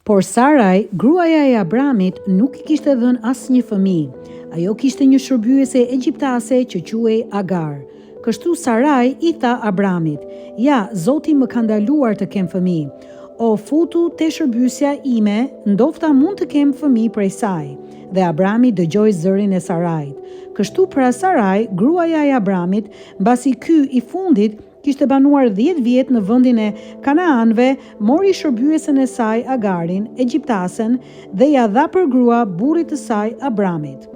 Por Saraj, gruaja e Abramit, nuk I kishte dhënë asnjë fëmijë. Ajo kishte një shërbyese egjiptase që quhej Agar. Kështu Saraj I tha Abramit: "Ja, Zoti më ka ndaluar të kem fëmijë. O futu te shërbysja ime, ndofta mund të kem fëmijë prej saj." Dhe Abrami dëgjoi zërin e Sarajit. Kështu pra Saraj, gruaja e Abramit, mbasi ky I fundit kishte banuar 10 vjet në vendin e Kanaanëve, mori shërbyesen e saj Agarin, egjiptasen, dhe ja dha për grua burrit të saj Abramit.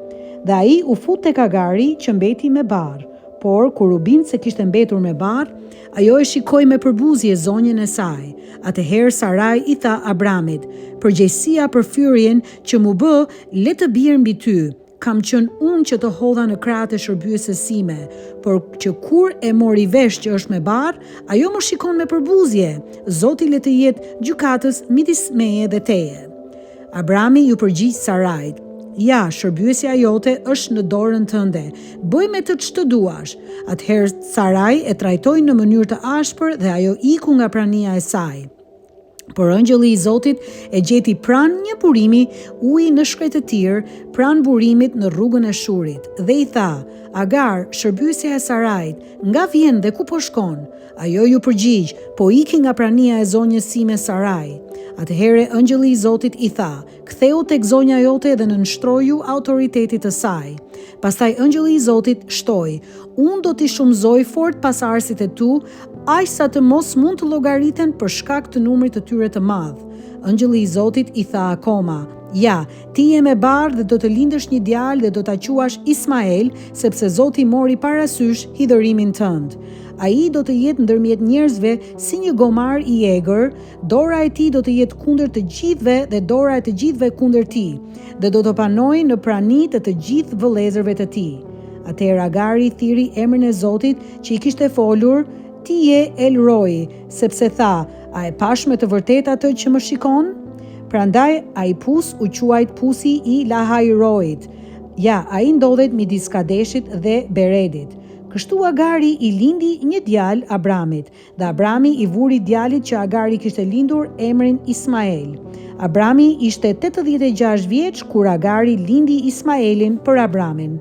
Dhe ai u fut tek Agari që mbeti me barr. Por kur u bindë se kishte mbetur me barr, ajo e shikoi me përbuzje zonjën e saj. Atëherë Saraj I tha Abramit: "Përgjegjësia për fyrjen që mu bë, le të bjerë mbi ty. Kam qenë unë që të hodha në krahët e shërbyeses sime, por që kur e mori vesh që është me barr, ajo më shikon me përbuzje. Zoti le të jetë gjykatës midis meje dhe teje." Abrami ju përgjigj Sarajt: "Ja, shërbyesja jote është në dorën tënde. Bëj me të ç'të duash." Atëherë Saraj e trajtoi në mënyrë të ashpër dhe ajo iku nga prania e saj. Por ëngjëlli I Zotit e gjeti pranë një burimi uji në shkret të tir, pranë burimit në rrugën e Shurit, dhe I tha: "Agar, shërbyesja e Sarajt, nga vjen dhe ku po shkon?" Ajo ju përgjigj: "Po iki nga prania e zonjës sime Saraj." Atëherë ëngjëlli I Zotit I tha: "Ktheu tek zonja jote dhe nënshtroju autoritetit të saj." Pastaj ëngjëlli I Zotit shtoi: "Unë do t'i shumëzoj fort pasardhësit e tu, aq sa të mos mund të llogariten për shkak të numrit të tyre të madh." Ëngjëlli I Zotit I tha akoma: "Ja, ti je me barr dhe do të lindësh një djalë dhe do ta quash Ismael, sepse Zoti mori parasysh hidhërimin tënd. Ai do të jetë ndërmjet njerëzve si një gomar I egër, dora e tij do të jetë kundër të gjithëve dhe dora e të gjithëve kundër tij, dhe do të panojë në prani të gjithë vëllezërve të tij." Atëherë Agari thiri emrin e Zotit që I kishte folur: "Ti je El Roi", sepse tha: "A e pash me të vërtetë atë që më shikon?" Prandaj ai pus u quajt pusi I Lahai-Roit. Ja, ai ndodhet midis Kadeshit dhe Beredit. Kështu Agari I lindi një djalë Abramit, dhe Abrami I vuri djalit që Agari kishte lindur emrin Ismael. Abrami ishte 86 vjeç kur Agari lindi Ismaelin për Abramin.